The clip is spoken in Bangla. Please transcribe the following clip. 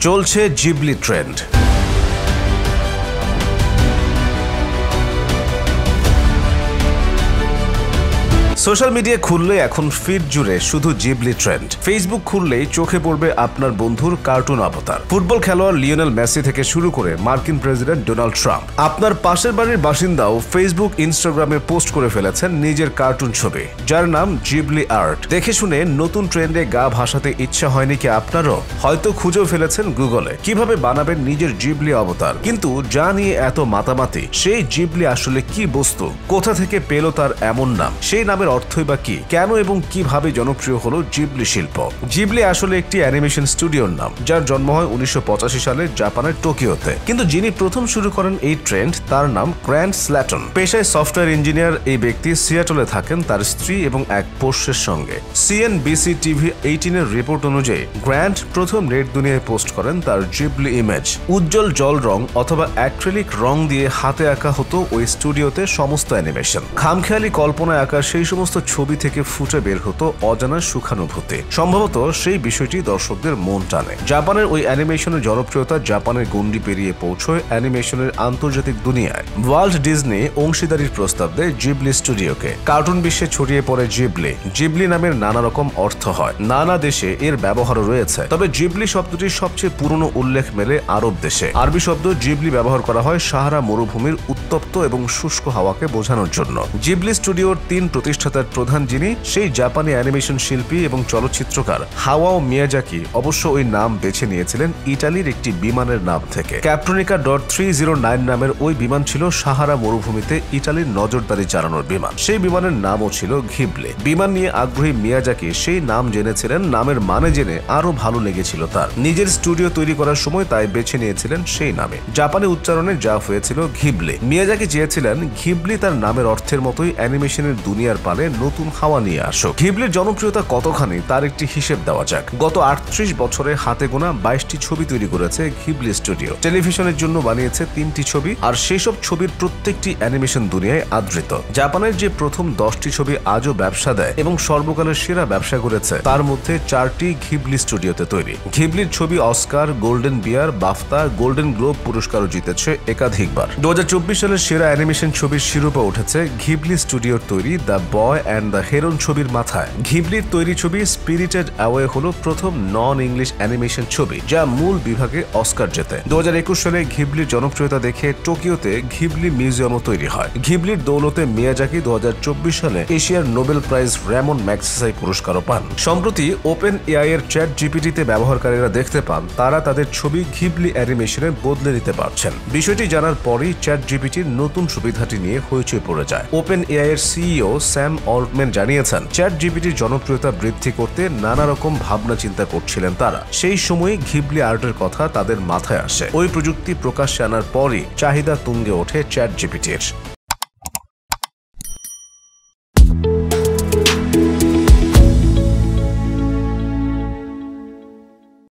চলছে জিবলি ট্রেন্ড। সোশ্যাল মিডিয়া খুললে এখন ফিড জুড়ে শুধু জিবলি ট্রেন্ড। ফেসবুক খুললেই চোখে পড়বে আপনার বন্ধুর কার্টুন অবতার। ফুটবল খেলোয়াড় লিওনেল মেসি থেকে শুরু করে মার্কিন প্রেসিডেন্ট ডোনাল্ড ট্রাম্প, আপনার পাশের বাড়ির বাসিন্দাও ফেসবুক, ইনস্টাগ্রামে পোস্ট করে ফেলেছেন নিজের কার্টুন ছবি, যার নাম জিবলি আর্ট। দেখে শুনে নতুন ট্রেন্ডে গা ভাসাতে ইচ্ছা হয়নি কি আপনারও? হয়তো খুঁজেও ফেলেছেন গুগলে কিভাবে বানাবেন নিজের জিবলি অবতার। কিন্তু যা নিয়ে এত মাতামাতি, সেই জিবলি আসলে কি বস্তু, কোথা থেকে পেল তার এমন নাম, সেই নামের অর্থই বা কি, কেন এবং কিভাবে জনপ্রিয় হলো জিবলি শিল্প? জিবলি আসলে একটি অ্যানিমেশন স্টুডিওর নাম, যার জন্ম হয় ১৯৮৫ সালে জাপানের টোকিওতে। কিন্তু যিনি প্রথম শুরু করেন এই ট্রেন্ড, তার নাম গ্র্যান্ট স্ল্যাটন। পেশায় সফটওয়্যার ইঞ্জিনিয়ার এই ব্যক্তি সিয়াটলে থাকেন তার স্ত্রী এবং এক পোষ্যের সঙ্গে। CNBC TV 18 এর রিপোর্ট অনুযায়ী গ্র্যান্ট প্রথম নেট দুনিয়ায় পোস্ট করেন তার জিবলি ইমেজ। উজ্জ্বল জল রং অথবা অ্যাক্রিলিক রং দিয়ে হাতে আঁকা হতো ওই স্টুডিওতে সমস্ত অ্যানিমেশন। খামখেয়ালি কল্পনায় আঁকা সেই সমস্ত ছবি থেকে ফুটে বের হতো অজানা সুখানুভূতি। সম্ভবত সেই বিষয়টি দর্শকদের মন টানে। জাপানের ওই অ্যানিমেশনের জনপ্রিয়তা জাপানের গণ্ডি পেরিয়ে পৌঁছয় অ্যানিমেশনের আন্তর্জাতিক দুনিয়ায়। ওয়াল্ট ডিজনি অংশীদারির প্রস্তাব দেয় জিবলি স্টুডিওকে। কার্টুন বিশ্বে ছড়িয়ে পড়ে জিবলি। জিবলি নামের নানা রকম অর্থ হয়, নানা দেশে এর ব্যবহারও রয়েছে। তবে জিবলি শব্দটির সবচেয়ে পুরনো উল্লেখ মেলে আরব দেশে। আরবি শব্দ জিবলি ব্যবহার করা হয় সাহারা মরুভূমির উত্তপ্ত এবং শুষ্ক হাওয়াকে বোঝানোর জন্য। জিবলি স্টুডিওর 3 প্রতিষ্ঠাতার প্রধান যিনি, সেই জাপানি অ্যানিমেশন শিল্পী এবং চলচ্চিত্রকার হায়াও মিয়াজাকি অবশ্য ওই নাম বেছে নিয়েছিলেন ইটালির একটি বিমানের নাম থেকে। ক্যাপ্টনিকা .309 নামের ওই বিমান ছিল সাহারা মরুভূমিতে ইটালির নজরদারি চালানোর বিমান। সেই বিমানের নামও ছিল ঘিবলি। বিমান নিয়ে আগ্রহী মিয়াজাকি সেই নাম জেনেছিলেন, নামের মানে জেনে আরো ভালো লেগেছিল তার। নিজের স্টুডিও তৈরি করার সময় তাই বেছে নিয়েছিলেন সেই নামে। জাপানি উচ্চারণে যা হয়েছিল ঘিবলি। মিয়াজাকি চেয়েছিলেন ঘিবলি তার নামের অর্থের মতোই অ্যানিমেশনের দুনিয়ার পালে নতুন হাওয়া নিয়ে আসুক। ঘিবলির জনপ্রিয়তা কতখানি তার একটি হিসেব দেওয়া যাক। গত 38 বছরে হাতে গোনা 22টি ছবি তৈরি করেছে ঘিবলি স্টুডিও। টেলিভিশনের জন্য বানিয়েছে 3টি ছবি, আর সেই সব ছবির প্রত্যেকটি অ্যানিমেশন দুনিয়ায় আদৃত। জাপানের যে প্রথম 10টি ছবি আজও ব্যবসা দেয় এবং সর্বকালের সেরা ব্যবসা করেছে, তার মধ্যে 4টি ঘিবলি স্টুডিওতে তৈরি। ঘিবলির ছবি অস্কার, গোল্ডেন বিয়ার, বাফতা, গোল্ডেন গ্লোব পুরস্কারও জিতেছে একাধিকবার। 2024 সালের সেরা অ্যানিমেশন ছবির শিরোপা উঠেছে ঘিবলি স্টুডিওর তৈরি the boy and the heron ছবির মাথায়। ঘিবলির তৈরি ছবি স্পিরিটেড অ্যাওয়ে হলো প্রথম নন ইংলিশ অ্যানিমেশন ছবি যা মূল বিভাগে অস্কার জেতে। 2021 সালে ঘিবলির জনপ্রিয়তা দেখে টোকিওতে ঘিবলি মিউজিয়ামও তৈরি হয়। ঘিবলির দৌলতে মিয়াজাকি 2024 সালে এশিয়ার নোবেল প্রাইজ র্যামন ম্যাগসেসাই পুরস্কারও পান। সম্প্রতি ওপেন এআই এর চ্যাট জিপিটিতে ব্যবহারকারীরা দেখতে পান তারা তাদের ছবি ঘিবলি অ্যানিমেশনে বদলে নিতে পারছেন। বিষয়টি জানার পরই চ্যাট জিপিটির নতুন সুবিধাটি নিয়ে হইচই পড়ে যায়। ওপেন এআই এর সিইও স্যাম অল্টম্যান জানিয়েছেন, চ্যাট জিপিটির জনপ্রিয়তা বৃদ্ধি করতে নানা রকম ভাবনা চিন্তা করছিলেন তারা। সেই সময় ঘিবলি আর্টের কথা তাদের মাথায় আসে। ওই প্রযুক্তি প্রকাশ্যে আনার পরই চাহিদা তুঙ্গে ওঠে চ্যাট জিপিটির।